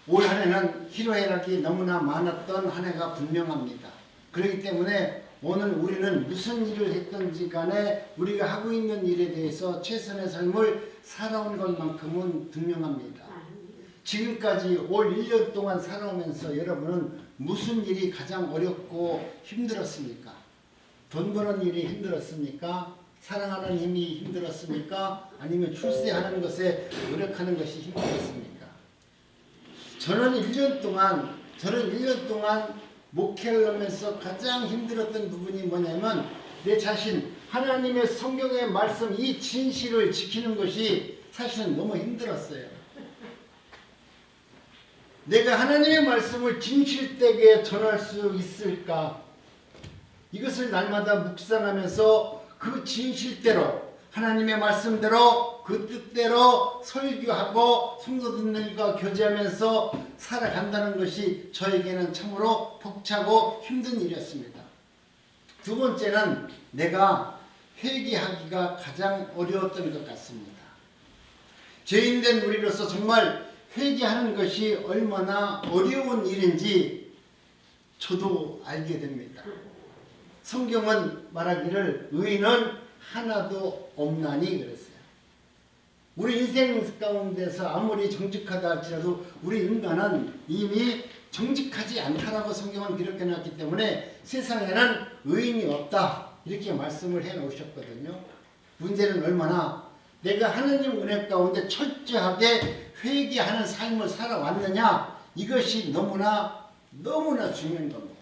올 한 해는 희로애락이 너무나 많았던 한 해가 분명합니다. 그렇기 때문에 오늘 우리는 무슨 일을 했든지 간에 우리가 하고 있는 일에 대해서 최선의 삶을 살아온 것만큼은 분명합니다. 지금까지 올 1년 동안 살아오면서 여러분은 무슨 일이 가장 어렵고 힘들었습니까? 돈 버는 일이 힘들었습니까? 사랑하는 힘이 힘들었습니까? 아니면 출세하는 것에 노력하는 것이 힘들었습니까? 저는 1년 동안 목회를 하면서 가장 힘들었던 부분이 뭐냐면 내 자신, 하나님의 성경의 말씀, 이 진실을 지키는 것이 사실은 너무 힘들었어요. 내가 하나님의 말씀을 진실되게 전할 수 있을까? 이것을 날마다 묵상하면서 그 진실대로, 하나님의 말씀대로, 그 뜻대로 설교하고 성도들과 교제하면서 살아간다는 것이 저에게는 참으로 벅차고 힘든 일이었습니다. 두 번째는 내가 회개하기가 가장 어려웠던 것 같습니다. 죄인된 우리로서 정말 회개하는 것이 얼마나 어려운 일인지 저도 알게 됩니다. 성경은 말하기를 의인은 하나도 없나니 그랬어요. 우리 인생 가운데서 아무리 정직하다 할지라도 우리 인간은 이미 정직하지 않다라고 성경은 기록해놨기 때문에 세상에는 의인이 없다 이렇게 말씀을 해놓으셨거든요. 문제는 얼마나 내가 하나님 은혜 가운데 철저하게 회개하는 삶을 살아왔느냐, 이것이 너무나 중요한 겁니다.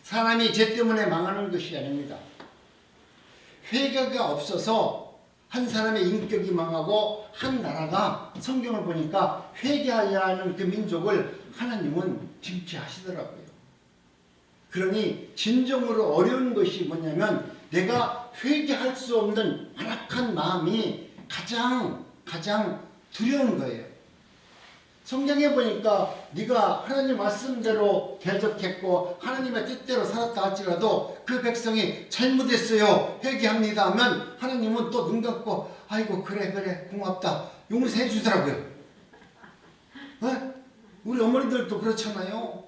사람이 죄 때문에 망하는 것이 아닙니다. 회개가 없어서 한 사람의 인격이 망하고 한 나라가, 성경을 보니까 회개하여야 하는 그 민족을 하나님은 징계하시더라고요. 그러니 진정으로 어려운 것이 뭐냐면 내가 회개할 수 없는 완악한 마음이 가장 두려운 거예요. 성경에 보니까 네가 하나님 말씀대로 대적했고 하나님의 뜻대로 살았다 할지라도 그 백성이 잘못했어요, 회개합니다 하면 하나님은 또 눈 감고 아이고 그래 고맙다 용서해 주더라고요. 우리 어머니들도 그렇잖아요.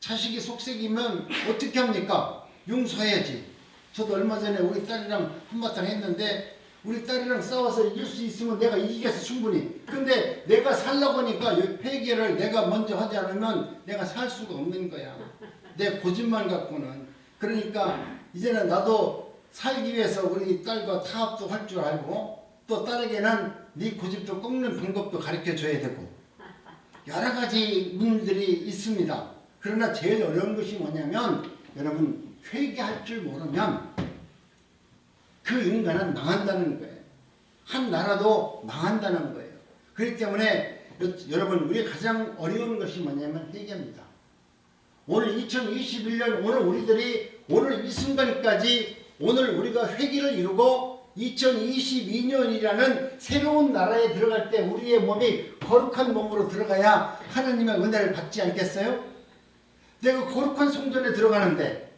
자식이 속색이면 어떻게 합니까? 용서해야지. 저도 얼마 전에 우리 딸이랑 한바탕 했는데 우리 딸이랑 싸워서 이길 수 있으면 내가 이기겠어 충분히. 근데 내가 살려고 하니까 회개를 내가 먼저 하지 않으면 내가 살 수가 없는 거야. 내 고집만 갖고는. 그러니까 이제는 나도 살기 위해서 우리 딸과 타협도 할 줄 알고 또 딸에게는 네 고집도 꺾는 방법도 가르쳐 줘야 되고 여러 가지 문제들이 있습니다. 그러나 제일 어려운 것이 뭐냐면 여러분, 회개할 줄 모르면 그 인간은 망한다는 거예요. 한 나라도 망한다는 거예요. 그렇기 때문에 여러분, 우리가 가장 어려운 것이 뭐냐면 회개입니다. 오늘 2021년 오늘 이 순간까지 오늘 우리가 회개를 이루고 2022년이라는 새로운 나라에 들어갈 때 우리의 몸이 거룩한 몸으로 들어가야 하나님의 은혜를 받지 않겠어요? 내가 거룩한 성전에 들어가는데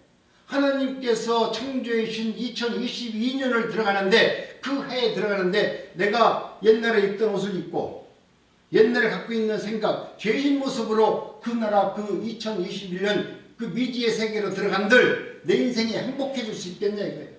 하나님께서 창조해 주신 2022년을 들어가는데 그 해에 들어가는데 내가 옛날에 입던 옷을 입고 옛날에 갖고 있는 생각, 죄인 모습으로 그 나라 그 2021년 그 미지의 세계로 들어간들 내 인생이 행복해질 수 있겠냐 이거예요.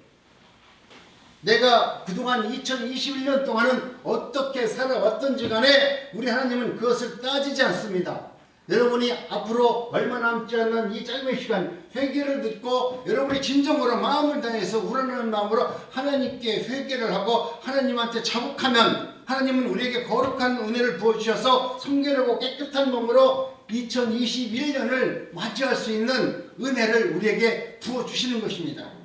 내가 그동안 2021년 동안은 어떻게 살아왔던지 간에 우리 하나님은 그것을 따지지 않습니다. 여러분이 앞으로 얼마 남지 않는 이 짧은 시간 회개를 듣고 여러분이 진정으로 마음을 다해서 우러나는 마음으로 하나님께 회개를 하고 하나님한테 자복하면 하나님은 우리에게 거룩한 은혜를 부어주셔서 성결하고 깨끗한 몸으로 2021년을 맞이할 수 있는 은혜를 우리에게 부어주시는 것입니다.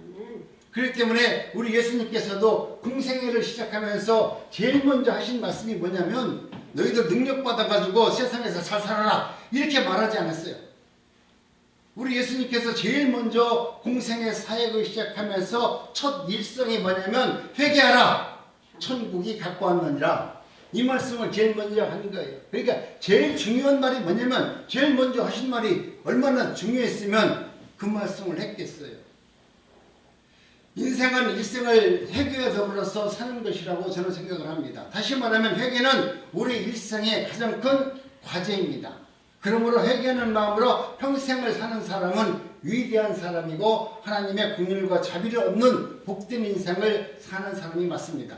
그렇기 때문에 우리 예수님께서도 공생애를 시작하면서 제일 먼저 하신 말씀이 뭐냐면 너희들 능력받아가지고 세상에서 잘 살아라 이렇게 말하지 않았어요. 우리 예수님께서 제일 먼저 공생애 사역을 시작하면서 첫 일성이 뭐냐면 회개하라 천국이 갖고 왔느니라. 이 말씀을 제일 먼저 하는 거예요. 그러니까 제일 중요한 말이 뭐냐면 제일 먼저 하신 말이 얼마나 중요했으면 그 말씀을 했겠어요. 인생은 일생을 회개와 더불어서 사는 것이라고 저는 생각을 합니다. 다시 말하면 회개는 우리 일생의 가장 큰 과제입니다. 그러므로 회개하는 마음으로 평생을 사는 사람은 위대한 사람이고 하나님의 긍휼과 자비를 얻는 복된 인생을 사는 사람이 맞습니다.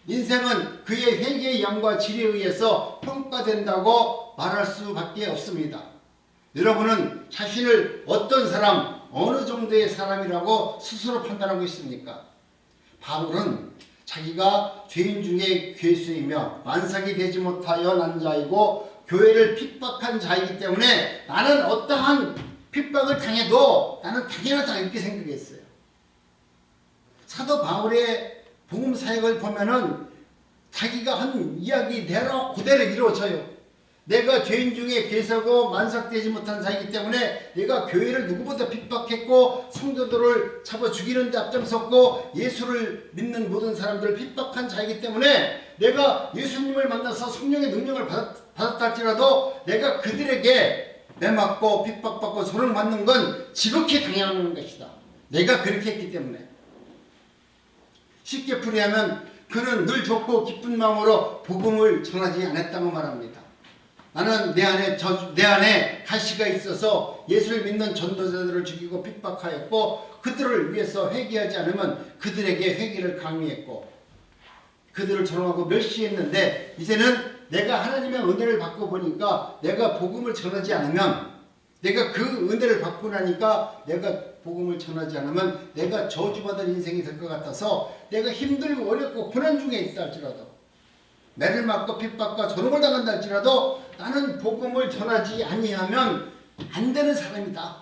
인생은 그의 회개의 양과 질에 의해서 평가된다고 말할 수밖에 없습니다. 여러분은 자신을 어떤 사람, 어느 정도의 사람이라고 스스로 판단하고 있습니까? 바울은 자기가 죄인 중에 괴수이며 만삭이 되지 못하여 난 자이고 교회를 핍박한 자이기 때문에 나는 어떠한 핍박을 당해도 나는 당연하다 이렇게 생각했어요. 사도 바울의 복음 사역을 보면은 자기가 한 이야기대로 그대로 이루어져요. 내가 죄인 중에 괴사고 만삭되지 못한 자이기 때문에 내가 교회를 누구보다 핍박했고 성도들을 잡아 죽이는 데 앞장섰고 예수를 믿는 모든 사람들을 핍박한 자이기 때문에 내가 예수님을 만나서 성령의 능력을 받았다 할지라도 내가 그들에게 매맞고 핍박받고 조롱받는 건 지극히 당연한 것이다. 내가 그렇게 했기 때문에. 쉽게 풀이하면 그는 늘 좋고 기쁜 마음으로 복음을 전하지 않았다고 말합니다. 나는 내 안에 가시가 있어서 예수를 믿는 전도자들을 죽이고 핍박하였고 그들을 위해서 회개하지 않으면 그들에게 회개를 강요했고 그들을 조롱하고 멸시했는데 이제는 내가 하나님의 은혜를 받고 보니까 내가 복음을 전하지 않으면 내가 그 은혜를 받고 나니까 내가 복음을 전하지 않으면 내가 저주받은 인생이 될 것 같아서 내가 힘들고 어렵고 고난 중에 있다 할지라도 매를 맞고 핍박과 조롱을 당한다 할지라도 나는 복음을 전하지 아니하면 안 되는 사람이다.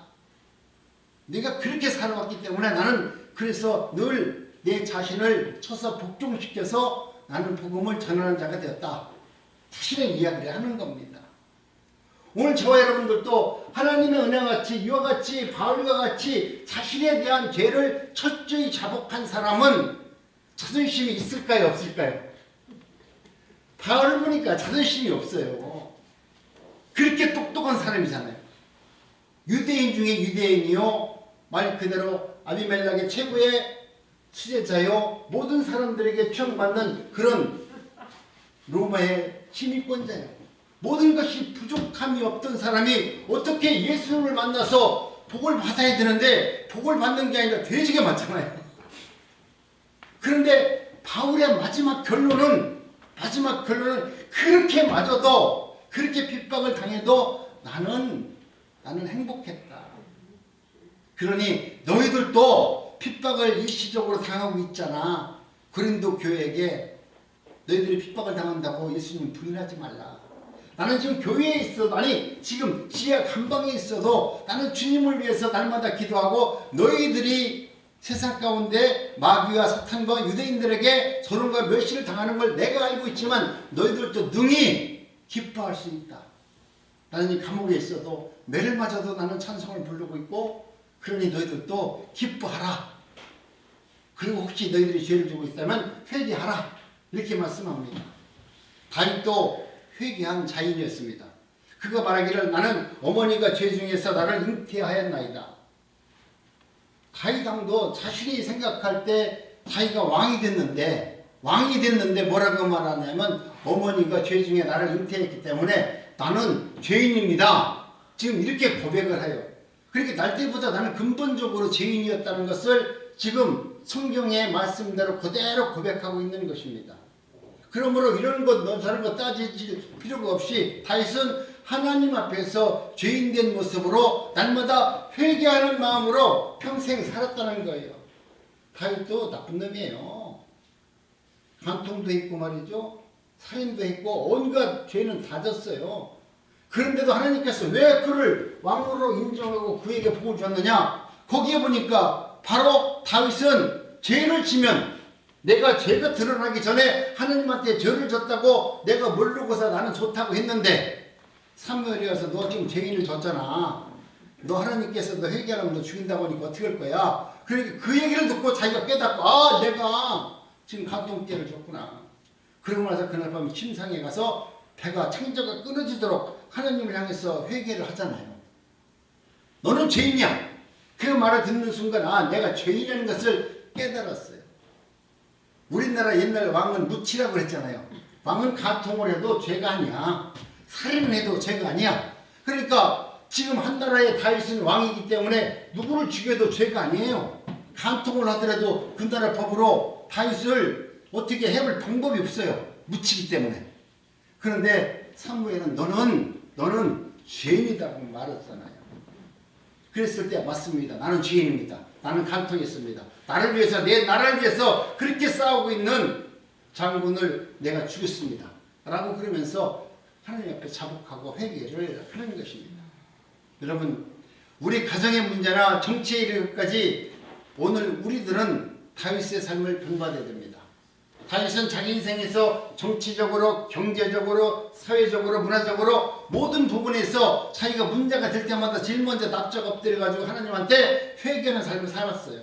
내가 그렇게 살아왔기 때문에 나는 그래서 늘 내 자신을 쳐서 복종시켜서 나는 복음을 전하는 자가 되었다. 자신의 이야기를 하는 겁니다. 오늘 저와 여러분들도 하나님의 은혜같이 이와 같이 바울과 같이 자신에 대한 죄를 철저히 자복한 사람은 자존심이 있을까요? 없을까요? 바울을 보니까 자존심이 없어요. 그렇게 똑똑한 사람이잖아요. 유대인 중에 유대인이요. 말 그대로 아비멜렉의 최고의 수제자요. 모든 사람들에게 추앙받는 그런 로마의 침입권자예요. 모든 것이 부족함이 없던 사람이 어떻게 예수를 만나서 복을 받아야 되는데 복을 받는 게 아니라 돼지가 맞잖아요. 그런데 바울의 마지막 결론은 그렇게 맞아도 그렇게 핍박을 당해도 나는 행복했다. 그러니 너희들도 핍박을 일시적으로 당하고 있잖아. 고린도 교회에게 너희들이 핍박을 당한다고 예수님 부인하지 말라. 나는 지금 교회에 있어도 아니 지금 지하 감방에 있어도 나는 주님을 위해서 날마다 기도하고 너희들이 세상 가운데 마귀와 사탄과 유대인들에게 조롱과 멸시를 당하는 걸 내가 알고 있지만 너희들도 능히 기뻐할 수 있다. 나는 이 감옥에 있어도 매를 맞아도 나는 찬송을 부르고 있고 그러니 너희들도 기뻐하라. 그리고 혹시 너희들이 죄를 지고 있다면 회개하라. 이렇게 말씀합니다. 다윗도 회개한 자인이었습니다. 그가 말하기를 나는 어머니가 죄 중에서 나를 잉태하였나이다. 다윗 왕도 자신이 생각할 때 자기가 왕이 됐는데 뭐라고 말하냐면 어머니가 죄 중에 나를 잉태했기 때문에 나는 죄인입니다. 지금 이렇게 고백을 해요. 그렇게 날 때보다 나는 근본적으로 죄인이었다는 것을 지금 성경의 말씀대로 그대로 고백하고 있는 것입니다. 그러므로 이런 것 저런 것 따질 필요가 없이 다윗은 하나님 앞에서 죄인된 모습으로 날마다 회개하는 마음으로 평생 살았다는 거예요. 다윗도 나쁜 놈이에요. 간통도 했고 말이죠. 살인도 했고 온갖 죄는 다 졌어요. 그런데도 하나님께서 왜 그를 왕으로 인정하고 그에게 복을 줬느냐? 거기에 보니까 바로 다윗은 죄를 지면 내가 죄가 드러나기 전에 하나님한테 죄를 졌다고 내가 모르고서 나는 좋다고 했는데 사무엘이 와서 너 지금 죄인을 졌잖아. 너 하나님께서 너 회개하면 너 죽인다고 하니까 어떻게 할 거야? 그러니까 그 얘기를 듣고 자기가 깨닫고 내가 지금 간통죄를 줬구나. 그러고 나서 그날 밤 침상에 가서 배가 창자가 끊어지도록 하나님을 향해서 회개를 하잖아요. 너는 죄인이야. 그 말을 듣는 순간 아 내가 죄인이라는 것을 깨달았어요. 우리나라 옛날 왕은 무치라고 했잖아요. 왕은 가통을 해도 죄가 아니야. 살인을 해도 죄가 아니야. 그러니까 지금 한 나라의 다윗은 왕이기 때문에 누구를 죽여도 죄가 아니에요. 간통을 하더라도 그 나라 법으로 다윗을 어떻게 해볼 방법이 없어요. 묻히기 때문에. 그런데 사무엘은 너는 죄인이다고 말했잖아요. 그랬을 때 맞습니다. 나는 죄인입니다. 나는 간통했습니다. 나를 위해서 내 나라를 위해서 그렇게 싸우고 있는 장군을 내가 죽였습니다. 라고 그러면서 하나님 앞에 자복하고 회개를 하는 것입니다. 여러분 우리 가정의 문제나 정치에 이르기까지 오늘 우리들은 다윗의 삶을 본받아야 됩니다. 다윗은 자기 인생에서 정치적으로, 경제적으로, 사회적으로, 문화적으로 모든 부분에서 자기가 문제가 될 때마다 제일 먼저 납작 엎드려가지고 하나님한테 회개하는 삶을 살았어요.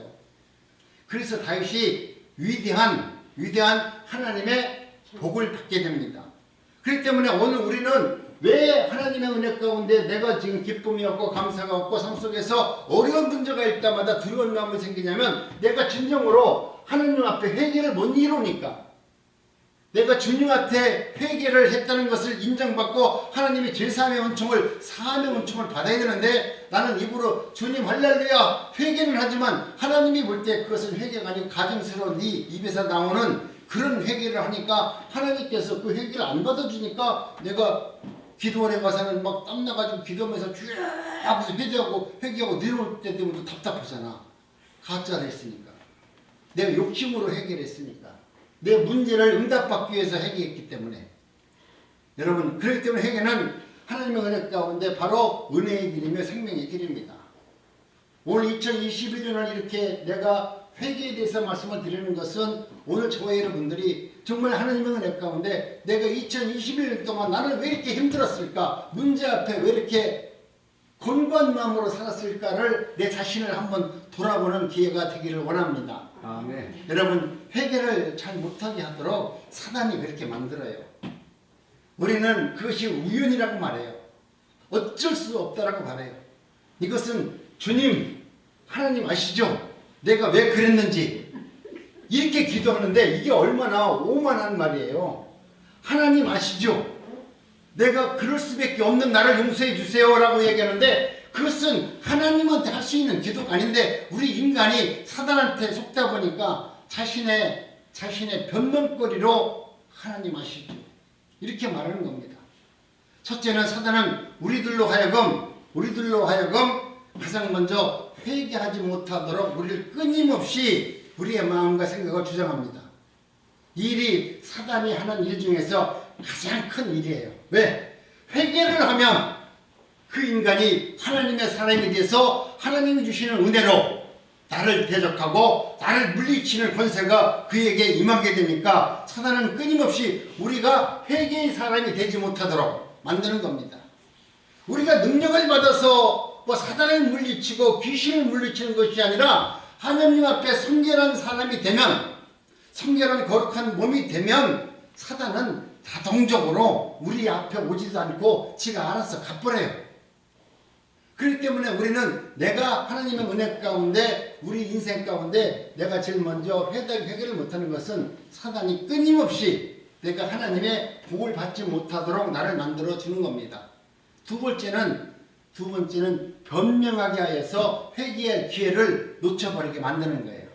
그래서 다윗이 위대한 하나님의 복을 받게 됩니다. 그렇기 때문에 오늘 우리는 왜 하나님의 은혜 가운데 내가 지금 기쁨이 없고 감사가 없고 삶 속에서 어려운 문제가 있을 때마다 두려운 마음이 생기냐면 내가 진정으로 하나님 앞에 회개를 못 이루니까 내가 주님 앞에 회개를 했다는 것을 인정받고 하나님의 제사함의 은총을 사함의 은총을 받아야 되는데 나는 입으로 주님 할렐루야 회개는 하지만 하나님이 볼 때 그것은 회개가 아니고 가증스러운 네 입에서 나오는 그런 회개를 하니까 하나님께서 그 회개를 안 받아주니까 내가 기도원에 가서는 막 땀나가지고 기도하면서 쭉 하면서 회개하고 내려올 때 되면 또 답답하잖아. 가짜를 했으니까. 내가 욕심으로 회개를 했으니까. 내 문제를 응답받기 위해서 회개했기 때문에. 여러분 그렇기 때문에 회개는 하나님의 은혜 가운데 바로 은혜의 길이며 생명의 길입니다. 오늘 2021년을 이렇게 내가 회개에 대해서 말씀을 드리는 것은 오늘 저와 여러분들이 정말 하나님의 은혜 가운데 내가 2021년 동안 나는 왜 이렇게 힘들었을까? 문제 앞에 왜 이렇게 곤고한 마음으로 살았을까를 내 자신을 한번 돌아보는 기회가 되기를 원합니다. 아멘. 여러분 회개를 잘 못하게 하도록 사단이 그렇게 만들어요. 우리는 그것이 우연이라고 말해요. 어쩔 수 없다라고 말해요. 이것은 주님 하나님 아시죠? 내가 왜 그랬는지 이렇게 기도하는데 이게 얼마나 오만한 말이에요. 하나님 아시죠? 내가 그럴 수밖에 없는 나를 용서해 주세요 라고 얘기하는데 그것은 하나님한테 할 수 있는 기도가 아닌데 우리 인간이 사단한테 속다 보니까 자신의 변명거리로 하나님 아시죠? 이렇게 말하는 겁니다. 첫째는 사단은 우리들로 하여금 가장 먼저 회개하지 못하도록 우리를 끊임없이 우리의 마음과 생각을 주장합니다. 이 일이 사단이 하는 일 중에서 가장 큰 일이에요. 왜? 회개를 하면 그 인간이 하나님의 사람이 돼서 하나님이 주시는 은혜로 나를 대적하고 나를 물리치는 권세가 그에게 임하게 되니까 사단은 끊임없이 우리가 회개의 사람이 되지 못하도록 만드는 겁니다. 우리가 능력을 받아서 사단을 물리치고 귀신을 물리치는 것이 아니라 하나님 앞에 성결한 사람이 되면 성결한 거룩한 몸이 되면 사단은 자동적으로 우리 앞에 오지도 않고 지가 알아서 가버려요. 그렇기 때문에 우리는 내가 하나님의 은혜 가운데 우리 인생 가운데 내가 제일 먼저 회개를 못하는 것은 사단이 끊임없이 내가 하나님의 복을 받지 못하도록 나를 만들어 주는 겁니다. 두 번째는 변명하게 하여서 회개할 기회를 놓쳐버리게 만드는 거예요.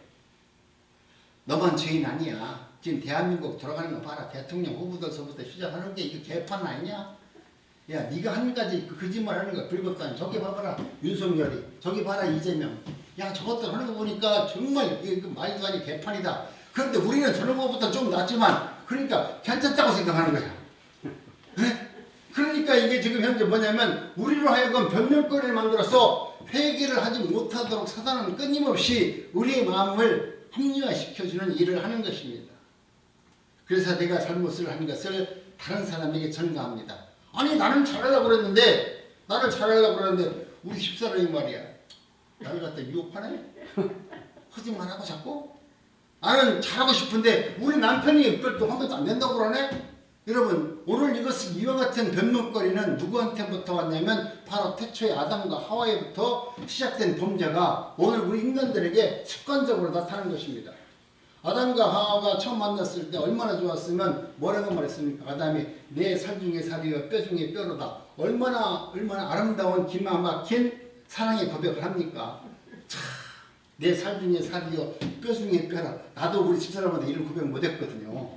너만 죄인 아니야. 지금 대한민국 돌아가는 거 봐라. 대통령 후보들서부터 시작하는 게 이게 개판 아니냐? 야, 네가 한 가지 거짓말 하는 거 불법도 아니. 저기 봐봐라. 윤석열이. 저기 봐라. 이재명. 야, 저것들 하는 거 보니까 정말 이게 말도 아니 개판이다. 그런데 우리는 저런 것보다 좀 낫지만 그러니까 괜찮다고 생각하는 거야. 네? 그러니까 이게 지금 현재 뭐냐면 우리로 하여금 변명거리를 만들어서 회개를 하지 못하도록 사단은 끊임없이 우리의 마음을 합리화시켜주는 일을 하는 것입니다. 그래서 내가 잘못을 한 것을 다른 사람에게 전가합니다. 아니 나는 잘하려고 그랬는데 우리 집사람이 말이야 나를 갖다 유혹하네? 거짓말하고 자꾸? 나는 잘하고 싶은데 우리 남편이 그것도 한 번도 안 된다고 그러네? 여러분, 오늘 이것은 이와 같은 변명거리는 누구한테부터 왔냐면 바로 태초의 아담과 하와에부터 시작된 범죄가 오늘 우리 인간들에게 습관적으로 나타난 것입니다. 아담과 하와가 처음 만났을 때 얼마나 좋았으면 뭐라고 말했습니까? 아담이 내 살 중에 살이요 뼈 중에 뼈로다. 얼마나 아름다운 기가 막힌 사랑의 고백을 합니까? 내 살 중에 살이요 뼈 중에 뼈라. 나도 우리 집사람한테 이런 고백 못했거든요.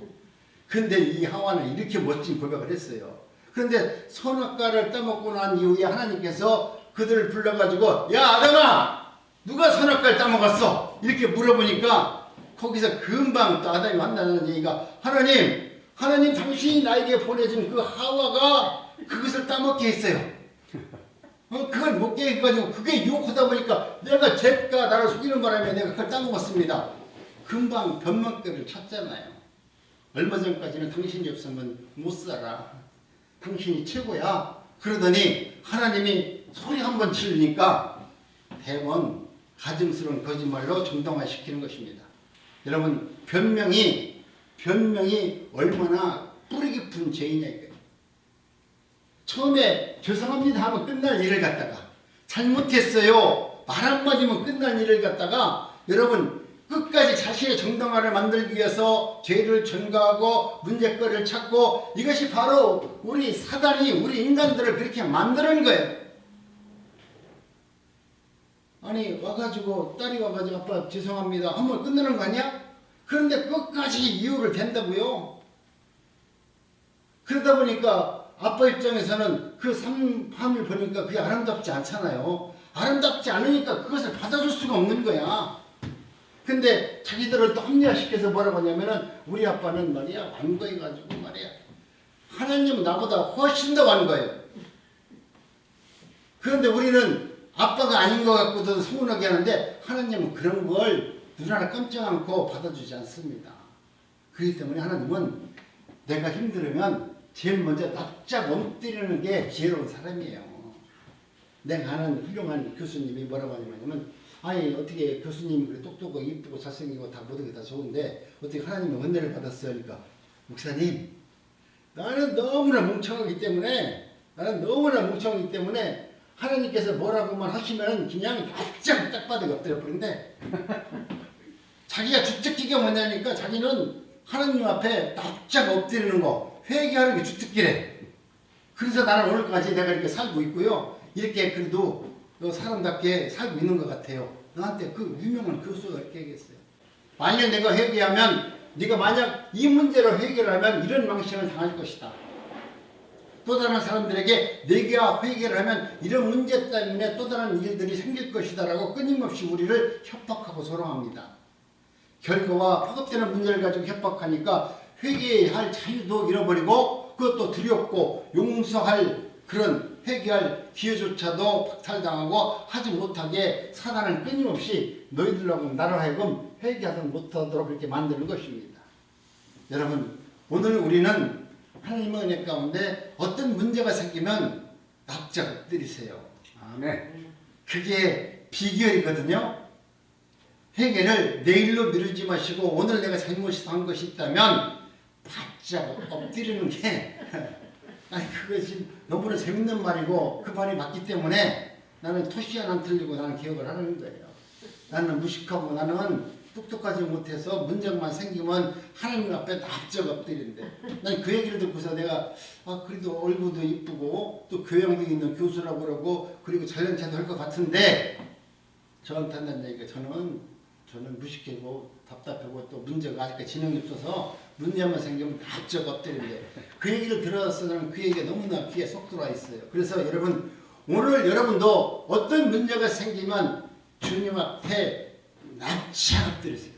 근데 이 하와는 이렇게 멋진 고백을 했어요. 그런데 선악과를 따먹고 난 이후에 하나님께서 그들을 불러가지고 야 아담아 누가 선악과를 따먹었어? 이렇게 물어보니까 거기서 금방 또 아담이 한다는 얘기가 하나님 당신이 나에게 보내준 그 하와가 그것을 따먹게 했어요. 그걸 먹게 해가지고 그게 유혹하다 보니까 내가 쟤가 나를 속이는 바람에 내가 그걸 따먹었습니다. 금방 변명거리를 찾잖아요. 얼마 전까지는 당신이 없으면 못 살아. 당신이 최고야. 그러더니 하나님이 소리 한번 지르니까 대번 가증스러운 거짓말로 정당화시키는 것입니다. 여러분 변명이 얼마나 뿌리 깊은 죄이냐 이거예요. 처음에 죄송합니다 하면 끝날 일을 갖다가 잘못했어요 말 한마디면 끝날 일을 갖다가 여러분 끝까지 자신의 정당화를 만들기 위해서 죄를 전가하고 문제거리를 찾고 이것이 바로 우리 사단이 우리 인간들을 그렇게 만드는 거예요. 아니 와가지고 딸이 와가지고 아빠 죄송합니다 하면 끝나는 거 아니야? 그런데 끝까지 이유를 댄다고요. 그러다 보니까 아빠 입장에서는 그 삶을 보니까 그게 아름답지 않잖아요. 아름답지 않으니까 그것을 받아줄 수가 없는 거야. 근데 자기들을 또 합리화시켜서 뭐라고 하냐면은 우리 아빠는 말이야 완고해가지고 말이야 하나님은 나보다 훨씬 더 완고해요. 그런데 우리는 아빠가 아닌 것 같고도 서운하게 하는데 하나님은 그런 걸 눈 하나 깜짝 않고 받아주지 않습니다. 그렇기 때문에 하나님은 내가 힘들으면 제일 먼저 납작 엎드리는 게 지혜로운 사람이에요. 내가 아는 훌륭한 교수님이 뭐라고 하냐면 아니 어떻게 교수님이 그래 똑똑하고 이쁘고 잘생기고 다 모든 게 다 좋은데 어떻게 하나님의 은혜를 받았어요? 그러니까 목사님 나는 너무나 멍청하기 때문에 하나님께서 뭐라고만 하시면 그냥 납작 딱 받아 엎드려 버린대. 자기가 주특기가 뭐냐니까 자기는 하나님 앞에 납작 엎드리는 거 회개하는 게 주특기래. 그래서 나는 오늘까지 내가 이렇게 살고 있고요. 이렇게 그래도 사람답게 살고 있는 것 같아요. 나한테 그 유명한 교수가 이렇게 얘기했어요. 만약 내가 회개하면 네가 만약 이 문제로 회개를 하면 이런 망신을 당할 것이다. 또 다른 사람들에게 내가 회개를 하면 이런 문제 때문에 또 다른 일들이 생길 것이다 라고 끊임없이 우리를 협박하고 조롱합니다. 결과와 파급되는 문제를 가지고 협박하니까 회개할 자유도 잃어버리고 그것도 두렵고 용서할 그런 회개할 기회조차도 박탈당하고 하지 못하게 사단은 끊임없이 너희들하고 나를 하여금 회개하지 못하도록 그렇게 만드는 것입니다. 여러분 오늘 우리는 하나님의 은혜 가운데 어떤 문제가 생기면 납작 엎드리세요. 아멘. 그게 비결이거든요. 회개를 내일로 미루지 마시고 오늘 내가 잘못한 것이 있다면 바짝 엎드리는 게 아니 그것이 너무나 재밌는 말이고 그 말이 맞기 때문에 나는 토시안 안 틀리고 나는 기억을 하는 거예요. 나는 무식하고 나는 똑똑하지 못해서 문제만 생기면 하나님 앞에 납작 엎드린대. 난 그 얘기를 듣고서 내가 그래도 얼굴도 이쁘고 또 교양도 있는 교수라고 그러고 그리고 잘난체도 할 것 같은데 저한테 한다는 얘기가 저는 무식하고 답답하고 또 문제가 아직까지 진행이 없어서 문제만 생기면 납작 엎드린대. 그 얘기를 들어서 나는 그 얘기가 너무나 귀에 쏙 들어와 있어요. 그래서 여러분 오늘 여러분도 어떤 문제가 생기면 주님 앞에 납작 엎드리세요.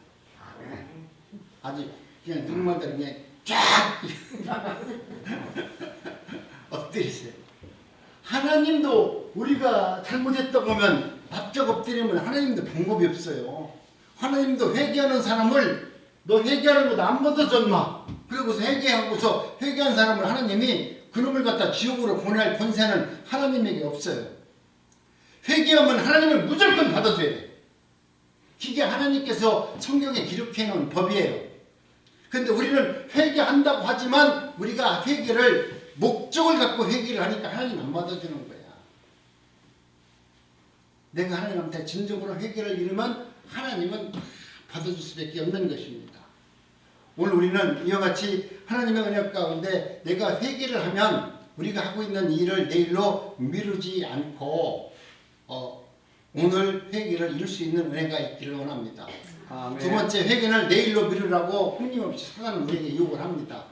아주 그냥 눈물들이 그냥 쫙 엎드리세요. 하나님도 우리가 잘못했다고 하면 납작 엎드리면 하나님도 방법이 없어요. 하나님도 회개하는 사람을 너 회개하는 거 안 받아줬나? 그러고서 회개하고서 회개한 사람을 하나님이 그놈을 갖다 지옥으로 보낼 권세는 하나님에게 없어요. 회개하면 하나님을 무조건 받아줘야 돼. 그게 하나님 하나님께서 성경에 기록해 놓은 법이에요. 근데 우리는 회개한다고 하지만 우리가 회개를 목적을 갖고 회개를 하니까 하나님 안 받아주는 거야. 내가 하나님한테 진정으로 회개를 이루면 하나님은 받아줄 수밖에 없는 것입니다. 오늘 우리는 이와 같이 하나님의 은혜 가운데 내가 회개를 하면 우리가 하고 있는 일을 내일로 미루지 않고 오늘 회개를 이룰 수 있는 은혜가 있기를 원합니다. 아멘. 두 번째, 회개를 내일로 미루라고 끊임없이 사단은 우리에게 유혹을 합니다.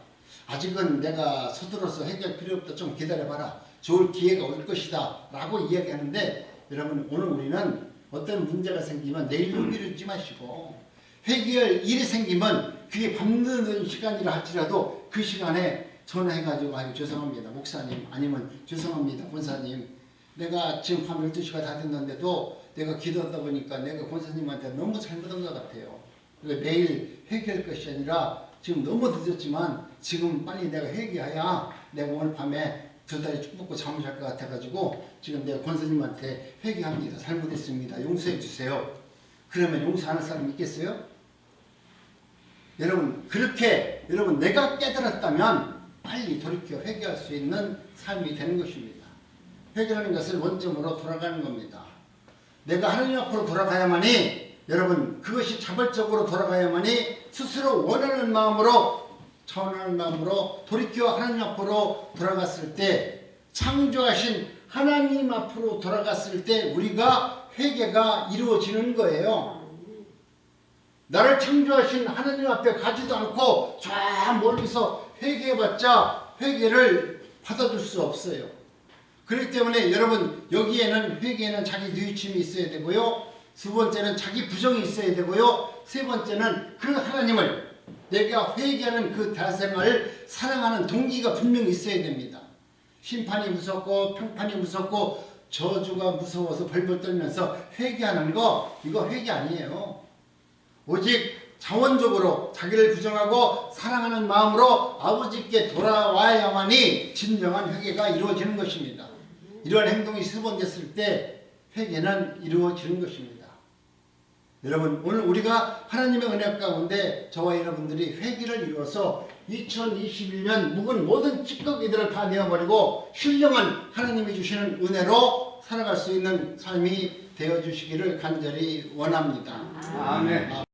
아직은 내가 서둘러서 회개할 필요 없다. 좀 기다려봐라. 좋을 기회가 올 것이다. 라고 이야기하는데 여러분, 오늘 우리는 어떤 문제가 생기면 내일로 미루지 마시고 회개할 일이 생기면 그게 밤늦은 시간이라 할지라도 그 시간에 전화해가지고 아유 죄송합니다 목사님, 아니면 죄송합니다 권사님, 내가 지금 밤 12시가 다 됐는데도 내가 기도하다 보니까 내가 권사님한테 너무 잘못한 것 같아요. 그러니까 내일 회개할 것이 아니라 지금 너무 늦었지만 지금 빨리 내가 회개해야 내가 오늘 밤에 두 다리 쭉 뻗고 잠을 잘 것 같아가지고 지금 내가 권사님한테 회개합니다. 잘못했습니다. 용서해 주세요. 그러면 용서하는 사람 있겠어요? 여러분, 그렇게 여러분 내가 깨달았다면 빨리 돌이켜 회개할 수 있는 삶이 되는 것입니다. 회개하는 것을 원점으로 돌아가는 겁니다. 내가 하나님 앞으로 돌아가야만이, 여러분 그것이 자발적으로 돌아가야만이 스스로 원하는 마음으로, 차원하는 마음으로 돌이켜 하나님 앞으로 돌아갔을 때, 창조하신 하나님 앞으로 돌아갔을 때 우리가 회개가 이루어지는 거예요. 나를 창조하신 하나님 앞에 가지도 않고 저 멀리서 회개해봤자 회개를 받아줄 수 없어요. 그렇기 때문에 여러분, 여기에는 회개에는 자기 뉘우침이 있어야 되고요, 두 번째는 자기 부정이 있어야 되고요, 세 번째는 그 하나님을, 내가 회개하는 그 대상을 사랑하는 동기가 분명히 있어야 됩니다. 심판이 무섭고 평판이 무섭고 저주가 무서워서 벌벌 떨면서 회개하는 거, 이거 회개 아니에요. 오직 자원적으로 자기를 부정하고 사랑하는 마음으로 아버지께 돌아와야만이 진정한 회개가 이루어지는 것입니다. 이러한 행동이 수반됐을 때 회개는 이루어지는 것입니다. 여러분, 오늘 우리가 하나님의 은혜 가운데 저와 여러분들이 회개를 이루어서 2021년 묵은 모든 찌꺼기들을 다 내어버리고 신령한 하나님이 주시는 은혜로 살아갈 수 있는 삶이 되어주시기를 간절히 원합니다. 아멘.